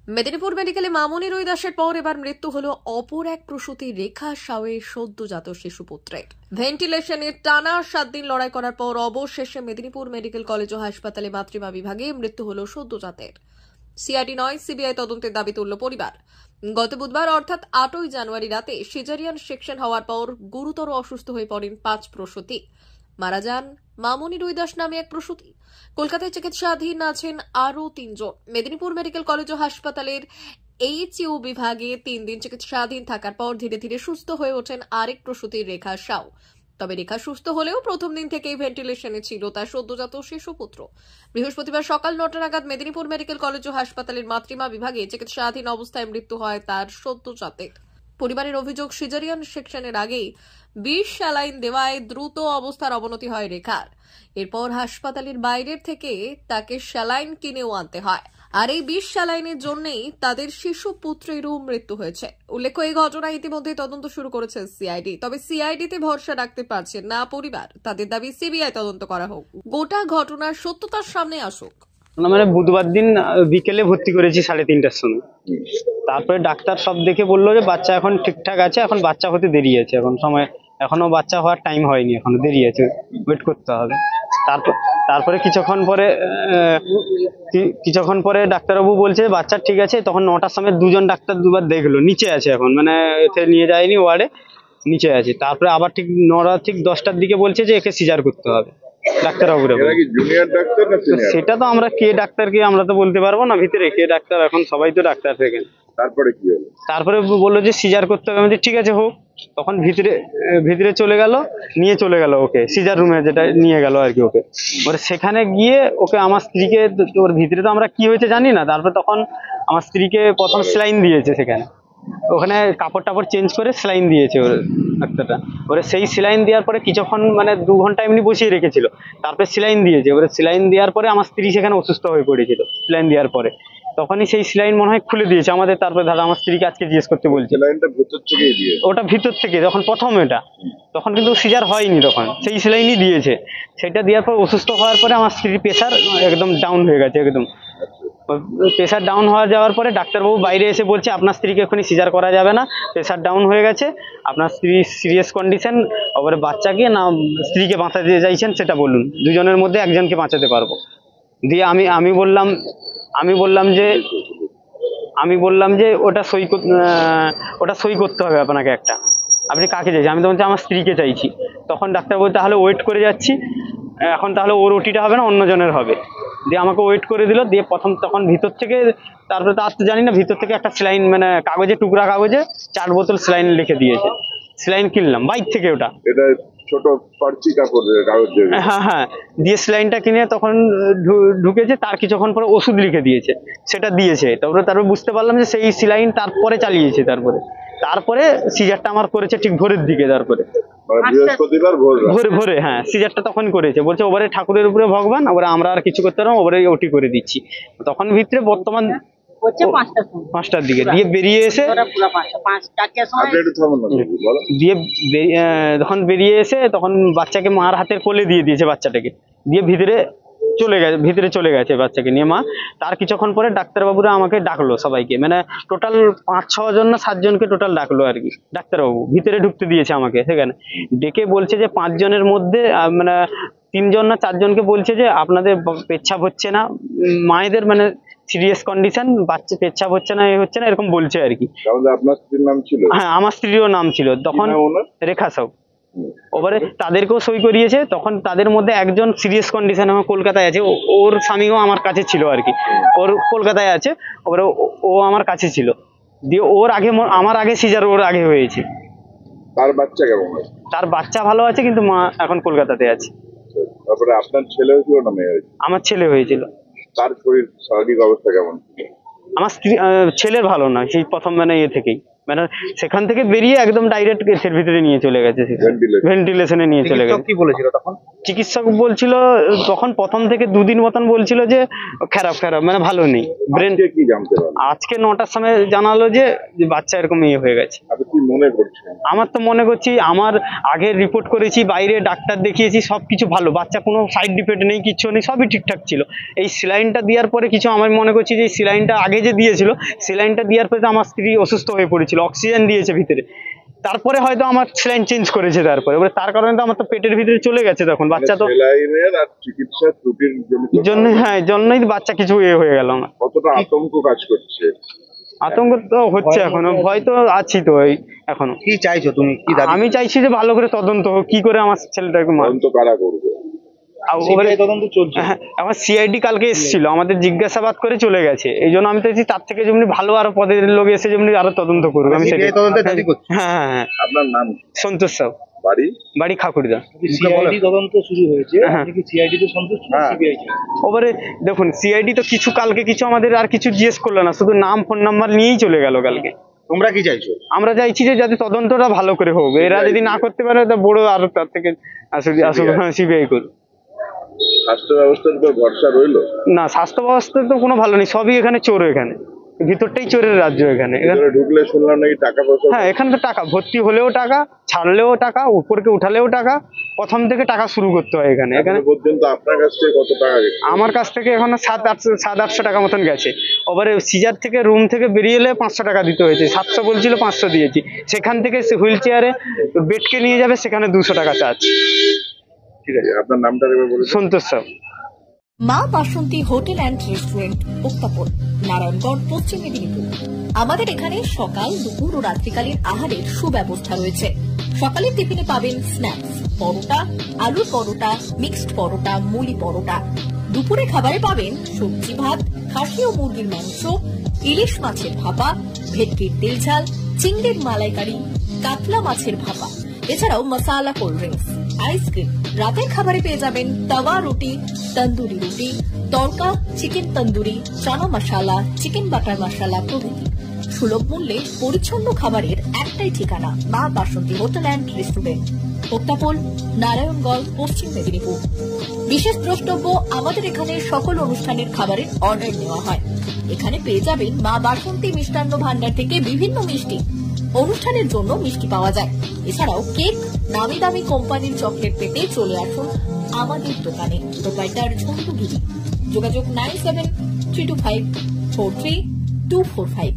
মেদিনীপুর মেডিকেলে মামনি রুই দাসের পর এবার মৃত্যু হলো অপর এক প্রসূতি রেখা সাউয়ের সদ্যজাত শিশুপুত্রের। ভেন্টিলেশনের টানা 7 দিন লড়াই করার পর অবশেষে মেদিনীপুর মেডিকেল কলেজ ও হাসপাতালে মাতৃমা বিভাগে মৃত্যু হলো সদ্যজাতের। সিআইডি নয়, সিবিআই তদন্তের দাবি তুলল পরিবার। গত বুধবার অর্থাৎ 8ই জানুয়ারি রাতে সিজারিয়ান সেকশন হওয়ার পর গুরুতর অসুস্থ হয়ে পড়েন 5 প্রসূতি। মারা যান মামনি রুই দাস নামে এক প্রসূতি। কলকাতায় চিকিৎসাধীন আছেন আরও 3 জন। মেদিনীপুর মেডিকেল কলেজ ও হাসপাতালের এইচইউ বিভাগে 3 দিন চিকিৎসাধীন থাকার পর ধীরে ধীরে সুস্থ হয়ে ওঠেন আরেক প্রসূতি রেখা সাউ। তবে রেখা সুস্থ হলেও প্রথম দিন থেকেই ভেন্টিলেশনে ছিল তার সদ্যজাত শিশুপুত্র। বৃহস্পতিবার সকাল 9টা নাগাদ মেদিনীপুর মেডিকেল কলেজ ও হাসপাতালের মাতৃমা বিভাগে চিকিৎসাধীন অবস্থায় মৃত্যু হয় তার সদ্যজাতের। পরিবারের অভিযোগ, সিজারিয়ান সেকশনের আগেই 20 স্যালাইন দেওয়ায় দ্রুত অবস্থার অবনতি হয় রেখার। এরপর হাসপাতালের বাইরের থেকে তাকে স্যালাইন কিনেও আনতে হয়। আর এই 20 স্যালাইনের জন্যই তাদের শিশু পুত্রেরও মৃত্যু হয়েছে। উল্লেখ্য, এই ঘটনায় ইতিমধ্যে তদন্ত শুরু করেছে সিআইডি। তবে সিআইডিতে ভরসা রাখতে পারছেন না পরিবার। তাদের দাবি সিবিআই তদন্ত করা হোক, গোটা ঘটনার সত্যতার সামনে আসুক। মানে বুধবার দিন বিকেলে ভর্তি করেছি 3:30টার সময়। তারপরে ডাক্তার সব দেখে বললো যে বাচ্চা এখন ঠিকঠাক আছে, এখন বাচ্চা হতে দেরি আছে, এখন সময় এখনো বাচ্চা হওয়ার টাইম হয়নি, এখনো দেরি আছে, ওয়েট করতে হবে। তারপরে কিছুক্ষণ পরে ডাক্তারবাবু বলছে বাচ্চা ঠিক আছে। তখন 9টার সময় 2জন ডাক্তার দুবার দেখলো, নিচে আছে এখন, মানে এতে নিয়ে যায়নি ওয়ার্ডে, নিচে আছে। তারপরে আবার ঠিক 10টার দিকে বলছে যে একে সিজার করতে হবে ডাক্তারবাবুরা। সেটা তো আমরা কে ডাক্তার কে আমরা তো বলতে পারবো না, ভিতরে কে ডাক্তার, এখন সবাই তো ডাক্তার থাকেন। তারপরে কি হলো? তারপরে বললো যে সিজার করতে হবে। আমাদের ঠিক আছে হোক। তখন ভিতরে চলে গেল, নিয়ে চলে গেল ওকে সিজার রুমে, যেটা নিয়ে গেল আর কি ওকে। ওর সেখানে গিয়ে ওকে আমার স্ত্রীকে, ওর ভিতরে তো আমরা কি হয়েছে জানি না। তারপর তখন আমার স্ত্রীকে প্রথম স্যালাইন দিয়েছে সেখানে, ওখানে কাপড় টাপড় চেঞ্জ করে স্যালাইন দিয়েছে ওর ডাক্তারটা। ওরে সেই স্যালাইন দেওয়ার পরে কিছুক্ষণ মানে 2 ঘন্টা এমনি বসিয়ে রেখেছিল, তারপরে স্যালাইন দিয়েছে। ওরে স্যালাইন দেওয়ার পরে আমার স্ত্রী সেখানে অসুস্থ হয়ে পড়েছিল। স্যালাইন দেওয়ার পরে তখনই সেই স্যালাইন মনে হয় খুলে দিয়েছে আমাদের। তারপরে দাদা আমার স্ত্রীকে আজকে জিজ্ঞেস করতে বলছে, স্যালাইনটা ভিতর থেকেই দিয়ে, ওটা ভিতর থেকে যখন প্রথম এটা, তখন কিন্তু সিজার হয়নি, তখন সেই স্যালাইনই দিয়েছে। সেটা দেওয়ার পর অসুস্থ হওয়ার পরে আমার স্ত্রীর প্রেশার একদম ডাউন হয়ে গেছে, একদম প্রেশার ডাউন হয়ে যাওয়ার পরে ডাক্তারবাবু বাইরে এসে বলছে আপনার স্ত্রীকে এখনই সিজার করা যাবে না, প্রেশার ডাউন হয়ে গেছে, আপনার স্ত্রী সিরিয়াস কন্ডিশন। আবার বাচ্চাকে না স্ত্রীকে বাঁচাতে চাইছেন সেটা বলুন, 2জনের মধ্যে একজনকে বাঁচাতে পারবো। দিয়ে আমি বললাম যে ওটা সই করতে হবে আপনাকে একটা। আপনি কাকে চাইছেন? আমি তো বলছি আমার স্ত্রীকে চাইছি। তখন ডাক্তার বলতে তাহলে ওয়েট করে যাচ্ছি, এখন তাহলে ওর ওটিটা হবে না, অন্যজনের হবে। দিয়ে আমাকে ওয়েট করে দিল। দিয়ে তখন ভিতর থেকে, তারপরে তার তো জানি না, ভিতর থেকে একটা স্যালাইন মানে কাগজে, টুকরা কাগজে 4 বোতল স্যালাইন লিখে দিয়েছে। স্যালাইন কিনলাম বাইক থেকে, ওটা এটা ছোট পার্চি কাপড়ের কাগজ দিয়ে। হ্যাঁ, দিয়ে স্যালাইনটা কিনে তখন ঢুকেছে। তার কিছুক্ষণ পরে ওষুধ লিখে দিয়েছে, সেটা দিয়েছে। তারপরে বুঝতে পারলাম যে সেই স্যালাইন তারপরে চালিয়েছে। তারপরে সিজারটা আমার করেছে ঠিক ভোরের দিকে। তারপরে বৃহস্পতিবার ভোরে হ্যাঁ সিজারটা তখন করেছে। বলছে ওবারে ঠাকুরের উপরে ভগবান, ওবারে আমরা আর কিছু করতে পারবো, ওবারে ওটি করে দিচ্ছি। তখন ভিতরে বর্তমান 5টার দিকে দিয়ে বেরিয়ে এসে তখন বেরিয়ে এসে তখন বাচ্চাকে মার হাতের কোলে দিয়ে দিয়েছে বাচ্চাটাকে। দিয়ে ভিতরে চলে গেছে বাচ্চাকে নিয়ে মা। তার কিছুক্ষণ পরে ডাক্তারবাবুরা আমাকে ডাকলো সবাইকে, মানে টোটাল 5-6 জন না 7 জনকে টোটাল ডাকলো আর কি। ডাক্তারবাবু ভিতরে ঢুকতে দিয়েছে আমাকে সেখানে। ডেকে বলছে যে 5 জনের মধ্যে মানে 3 জন না 4 জনকে বলছে যে আপনাদের পেচ্ছাপ হচ্ছে না, মায়েদের মানে সিরিয়াস কন্ডিশন, বাচ্চা পেচ্ছাপ হচ্ছে না, হচ্ছে না, এরকম বলছে আর কি। আপনার স্ত্রীর নাম ছিল? হ্যাঁ, আমার স্ত্রীরও নাম ছিল তখন, রেখা সাউ। ওবারে তাদেরকেও সই করিয়েছে। তখন তাদের মধ্যে একজন সিরিয়াস কন্ডিশন আমার কলকাতায় আছে, ওর স্বামীও আমার কাছে ছিল আর কি। ওর কলকাতায় আছে, ওবারে ও আমার কাছে ছিল। দিয়ে আমার আগে সিজার ওর আগে হয়েছে। তার বাচ্চা কেমন আছে? তার বাচ্চা ভালো আছে, কিন্তু মা এখন কলকাতাতে আছে। তারপরে আপনার ছেলে হয়েছিল না মেয়ে হয়েছিল? আমার ছেলে হয়েছিল। তার শরীর শারীরিক অবস্থা কেমন? আমার ছেলের ভালো না, সেই প্রথম মানে থেকেই। মানে সেখান থেকে বেরিয়ে একদম ডাইরেক্ট কেসের ভিতরে নিয়ে চলে গেছে, Ventilation. ভেন্টিলেশনে নিয়ে চলে গেছে। কি বলেছিল তখন? চিকিৎসক বলছিল তখন প্রথম থেকে 2 দিন মতন বলছিল যে খারাপ মানে ভালো নেই ব্রেন। আজকে কি জানতে পারলেন? আজকে 9টার সময় জানালো যে বাচ্চা এরকম ইয়ে হয়ে গেছে। আপনি কি মনে করছেন? আমার তো মনে করছি, আমার আগে রিপোর্ট করেছি, বাইরে ডাক্তার দেখিয়েছি, সবকিছু ভালো, বাচ্চা কোনো সাইড ইফেক্ট নেই, কিছু নেই, সবই ঠিকঠাক ছিল। এই স্যালাইনটা দেওয়ার পরে কিছু আমি মনে করছি যে স্যালাইনটা আগে যে দিয়েছিল, স্যালাইনটা দেওয়ার পরে আমার স্ত্রী অসুস্থ হয়ে পড়েছিল, অক্সিজেন দিয়েছে ভিতরে, তারপরে হয়তো আমার স্যালাইন চেঞ্জ করেছে, তারপরে এবার তার কারণে তো আমার তো পেটের ভিতরে চলে গেছে তখন বাচ্চা, তো সেলাইনের আর চিকিৎসা ত্রুটির জন্য হ্যাঁ জন্যই বাচ্চা কিছু ইয়ে হয়ে গেল আমার। কতটা আতঙ্ক কাজ করছে? আতঙ্ক তো হচ্ছে এখনো, ভয় তো আছি তো এই এখনো। কি চাইছো তুমি, কি দাবি? আমি চাইছি যে ভালো করে তদন্ত হোক, কি করে আমার ছেলেটাকে তদন্ত কারা করবে? CBI তদন্ত চলছে। হ্যাঁ, আমার সিআইডি কালকে এসেছিল, আমাদের জিজ্ঞাসাবাদ করে চলে গেছে। এই জন্য আমি চাইছি তার থেকে যেমনি ভালো আরো পদের লোক এসে যেমনি আরো তদন্ত করবে। আমি CBI তদন্তের দাবি করছি। হ্যাঁ, আপনার নাম কি? সন্তোষ সাউ, বাড়ি? বাড়ি খাকুড়িদা। CID তদন্ত শুরু হয়েছে, হ্যাঁ। আপনি কি CID তে সন্তুষ্ট না CBI তে? ওবারে দেখুন, সিআইডি তো কিছু কালকে কিছু আমাদের আর কিছু জিজ্ঞেস করলো না, শুধু নাম ফোন নাম্বার নিয়েই চলে গেল কালকে। তোমরা কি চাইছো? আমরা চাইছি যে যাতে তদন্তটা ভালো করে হোক, এরা যদি না করতে পারে তো বড় আরো তার থেকে আসলে সিবিআই করুক। স্বাস্থ্য ব্যবস্থার উপর ভরসা রইলো? না, স্বাস্থ্য ব্যবস্থা তো কোনো ভালো নেই, সবই এখানে চোর, এখানে ভিতরটাই চোরের রাজ্য এখানে। ভিতরে ঢুকলে শুনলাম নাকি টাকা পয়সা। হ্যাঁ, এখানে তো টাকা, ভর্তি হলেও টাকা, ছাড়লেও টাকা, উপরকে উঠালেও টাকা, প্রথম থেকে টাকা শুরু করতে হয় এখানে। এখানে পর্যন্ত আপনার কাছ থেকে কত টাকা গেছে? আমার কাছ থেকে এখনো 700-800 টাকা মতন গেছে। ওবারে সিজার থেকে রুম থেকে বেরিয়ে এলে 500 টাকা দিতে হয়েছে, 700 বলছিল 500 দিয়েছি। সেখান থেকে হুইল চেয়ারে বেডকে নিয়ে যাবে, সেখানে 200 টাকা চার্জ। ঠিক আছে, আপনার নামটা এবার বলুন। সন্তোষ সাউ। মা বাসন্তী হোটেল অ্যান্ড রেস্টুরেন্ট, উত্তাপন, নারায়ণগড়, পশ্চিম মেদিনীপুর। আমাদের এখানে সকাল, দুপুর ও রাত্রিকালীন আহারের সুব্যবস্থা রয়েছে। সকালের টিফিনে পাবেন স্ন্যাক্স, পরোটা, আলুর পরোটা, মিক্সড পরোটা, মুলি পরোটা। দুপুরে খাবারে পাবেন সবজি ভাত, খাসি ও মুরগির মাংস, ইলিশ মাছের ভাপা, ভেটকির তেল ঝাল, চিংড়ির মালাইকারি, কাতলা মাছের ভাপা, এছাড়াও মশালা কোল্ড ড্রিঙ্কস, আইসক্রিম। রাতের খাবারে পেয়ে যাবেন তাওয়া রুটি, তন্দুরি রুটি, তড়কা, চিকেন তন্দুরি, চানা মশালা, চিকেন বাটার মশালা প্রভৃতি। সুলভ মূল্যে পরিচ্ছন্ন খাবারের একটাই ঠিকানা, মা বাসন্তী হোটেল অ্যান্ড রেস্টুরেন্ট, উত্তাপন, নারায়ণগঞ্জ, পশ্চিম মেদিনীপুর। বিশেষ দ্রষ্টব্য, আমাদের এখানে সকল অনুষ্ঠানের খাবারের অর্ডার নেওয়া হয়। এখানে পেয়ে যাবেন মা বাসন্তী মিষ্টান্ন ভান্ডার থেকে বিভিন্ন মিষ্টি। অনুষ্ঠানের জন্য মিষ্টি পাওয়া যায়। এছাড়াও কেক, নামি দামি কোম্পানির চকলেট পেতে চলে আসুন আমাদের দোকানে। প্রোপাইটার ঝন্টু গিরি। যোগাযোগ 9732543245।